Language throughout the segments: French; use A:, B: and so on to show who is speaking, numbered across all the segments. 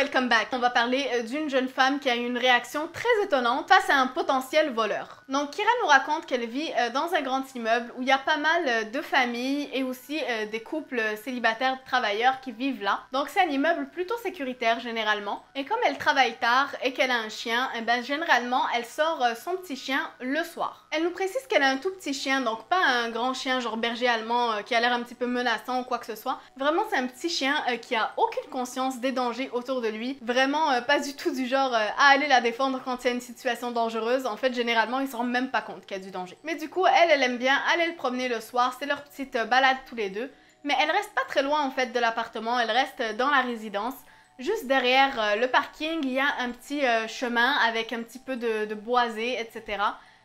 A: welcome back. On va parler d'une jeune femme qui a eu une réaction très étonnante face à un potentiel voleur. Donc Kira nous raconte qu'elle vit dans un grand immeuble où il y a pas mal de familles et aussi des couples célibataires travailleurs qui vivent là. Donc c'est un immeuble plutôt sécuritaire généralement. Et comme elle travaille tard et qu'elle a un chien, et ben généralement elle sort son petit chien le soir. Elle nous précise qu'elle a un tout petit chien, donc pas un grand chien genre berger allemand qui a l'air un petit peu menaçant ou quoi que ce soit. Vraiment c'est un petit chien qui a aucune conscience des dangers autour de lui. Vraiment pas du tout du genre à aller la défendre quand il y a une situation dangereuse. En fait généralement il se rend même pas compte qu'il y a du danger. Mais du coup elle aime bien aller le promener le soir, c'est leur petite balade tous les deux. Mais elle reste pas très loin en fait de l'appartement, elle reste dans la résidence. Juste derrière le parking, il y a un petit chemin avec un petit peu de boisé, etc.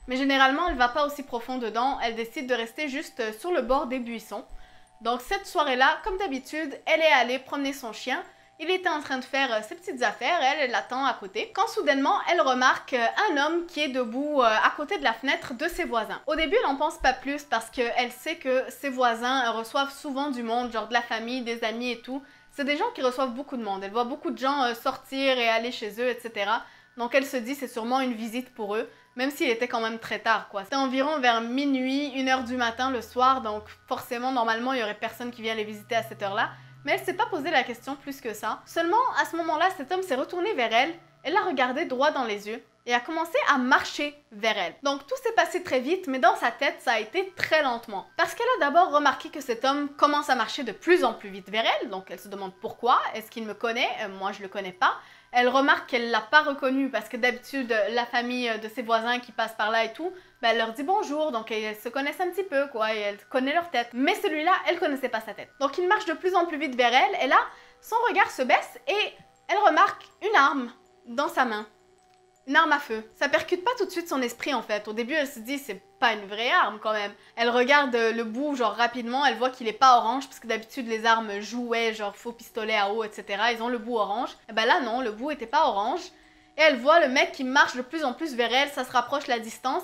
A: Mais généralement, elle va pas aussi profond dedans, elle décide de rester juste sur le bord des buissons. Donc cette soirée-là, comme d'habitude, elle est allée promener son chien. Il était en train de faire ses petites affaires, elle l'attend à côté. Quand soudainement, elle remarque un homme qui est debout à côté de la fenêtre de ses voisins. Au début, elle n'en pense pas plus parce qu'elle sait que ses voisins reçoivent souvent du monde, genre de la famille, des amis et tout. C'est des gens qui reçoivent beaucoup de monde. Elle voit beaucoup de gens sortir et aller chez eux, etc. Donc elle se dit c'est sûrement une visite pour eux, même s'il était quand même très tard, quoi. C'était environ vers minuit, 1h du matin le soir, donc forcément, normalement, il y aurait personne qui vient les visiter à cette heure-là. Mais elle s'est pas posé la question plus que ça. Seulement, à ce moment-là, cet homme s'est retourné vers elle, elle l'a regardé droit dans les yeux et a commencé à marcher vers elle. Donc tout s'est passé très vite, mais dans sa tête, ça a été très lentement. Parce qu'elle a d'abord remarqué que cet homme commence à marcher de plus en plus vite vers elle, donc elle se demande pourquoi, est-ce qu'il me connaît? Moi je le connais pas. Elle remarque qu'elle l'a pas reconnu parce que d'habitude, la famille de ses voisins qui passent par là et tout, ben, elle leur dit bonjour, donc elles se connaissent un petit peu, quoi, et elle connaît leur tête. Mais celui-là, elle connaissait pas sa tête. Donc il marche de plus en plus vite vers elle, et là, son regard se baisse et elle remarque une arme dans sa main. Une arme à feu. Ça percute pas tout de suite son esprit en fait. Au début, elle se dit c'est pas une vraie arme quand même. Elle regarde le bout genre rapidement, elle voit qu'il est pas orange parce que d'habitude les armes jouets genre faux pistolet à eau, etc. Ils ont le bout orange. Et ben là non, le bout était pas orange. Et elle voit le mec qui marche de plus en plus vers elle, ça se rapproche la distance.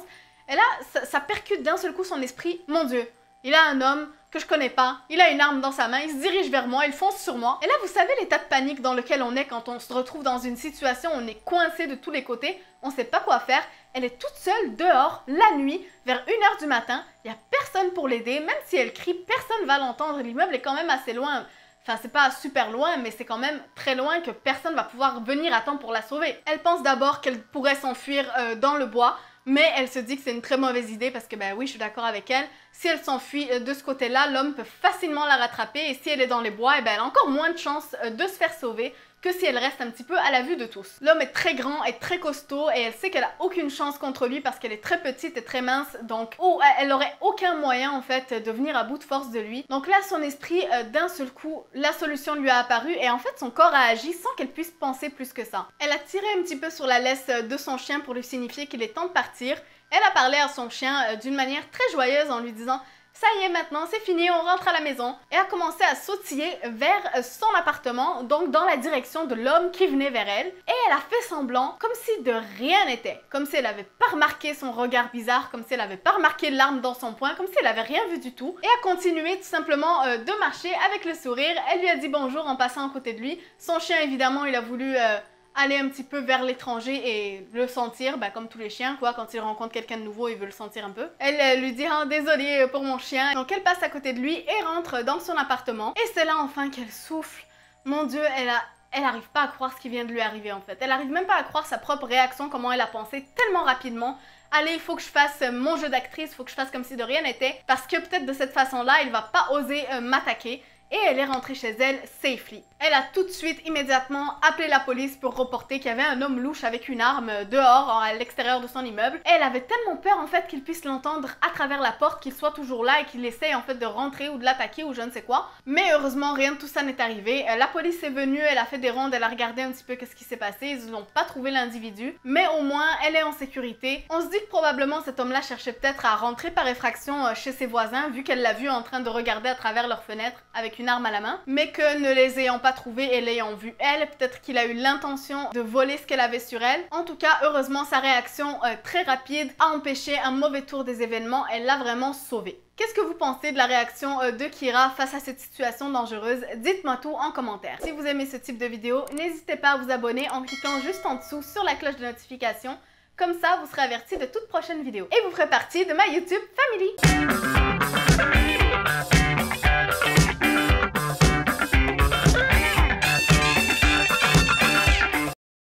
A: Et là, ça percute d'un seul coup son esprit. Mon Dieu, il a un homme que je connais pas, il a une arme dans sa main, il se dirige vers moi, il fonce sur moi. Et là, vous savez l'état de panique dans lequel on est quand on se retrouve dans une situation où on est coincé de tous les côtés, on sait pas quoi faire. Elle est toute seule dehors, la nuit, vers 1h du matin, il y a personne pour l'aider, même si elle crie, personne va l'entendre, l'immeuble est quand même assez loin. Enfin, c'est pas super loin, mais c'est quand même très loin que personne va pouvoir venir à temps pour la sauver. Elle pense d'abord qu'elle pourrait s'enfuir dans le bois, mais elle se dit que c'est une très mauvaise idée parce que, ben oui, je suis d'accord avec elle. Si elle s'enfuit de ce côté-là, l'homme peut facilement la rattraper et si elle est dans les bois, eh ben, elle a encore moins de chances de se faire sauver que si elle reste un petit peu à la vue de tous. L'homme est très grand et très costaud et elle sait qu'elle a aucune chance contre lui parce qu'elle est très petite et très mince, donc elle aurait aucun moyen en fait de venir à bout de force de lui. Donc là, son esprit, d'un seul coup, la solution lui a apparu et en fait son corps a agi sans qu'elle puisse penser plus que ça. Elle a tiré un petit peu sur la laisse de son chien pour lui signifier qu'il est temps de partir. Elle a parlé à son chien d'une manière très joyeuse en lui disant ça y est maintenant, c'est fini, on rentre à la maison. Et a commencé à sautiller vers son appartement, donc dans la direction de l'homme qui venait vers elle. Et elle a fait semblant, comme si de rien n'était. Comme si elle avait pas remarqué son regard bizarre, comme si elle avait pas remarqué l'arme dans son poing, comme si elle avait rien vu du tout. Et a continué tout simplement de marcher avec le sourire. Elle lui a dit bonjour en passant à côté de lui. Son chien, évidemment, il a voulu aller un petit peu vers l'étranger et le sentir, bah, comme tous les chiens, quoi. Quand il rencontre quelqu'un de nouveau, il veut le sentir un peu. Elle lui dit « Ah, désolée pour mon chien ». Donc elle passe à côté de lui et rentre dans son appartement. Et c'est là enfin qu'elle souffle. Mon Dieu, elle arrive pas à croire ce qui vient de lui arriver en fait. Elle arrive même pas à croire sa propre réaction, comment elle a pensé tellement rapidement. Allez, il faut que je fasse mon jeu d'actrice, il faut que je fasse comme si de rien n'était. Parce que peut-être de cette façon-là, il va pas oser m'attaquer. Et elle est rentrée chez elle safely. Elle a tout de suite, immédiatement, appelé la police pour reporter qu'il y avait un homme louche avec une arme dehors, à l'extérieur de son immeuble. Et elle avait tellement peur en fait qu'il puisse l'entendre à travers la porte, qu'il soit toujours là et qu'il essaye en fait de rentrer ou de l'attaquer ou je ne sais quoi. Mais heureusement, rien de tout ça n'est arrivé. La police est venue, elle a fait des rondes, elle a regardé un petit peu qu'est-ce qui s'est passé. Ils n'ont pas trouvé l'individu. Mais au moins, elle est en sécurité. On se dit que probablement cet homme-là cherchait peut-être à rentrer par effraction chez ses voisins, vu qu'elle l'a vu en train de regarder à travers leur fenêtre avec une arme à la main. Mais que ne les ayant pas pas trouvé et l'ayant vue elle. Peut-être qu'il a eu l'intention de voler ce qu'elle avait sur elle. En tout cas, heureusement, sa réaction très rapide a empêché un mauvais tour des événements. Elle l'a vraiment sauvée. Qu'est-ce que vous pensez de la réaction de Kyra face à cette situation dangereuse? Dites-moi tout en commentaire. Si vous aimez ce type de vidéo, n'hésitez pas à vous abonner en cliquant juste en dessous sur la cloche de notification. Comme ça, vous serez averti de toute prochaine vidéo. Et vous ferez partie de ma YouTube Family.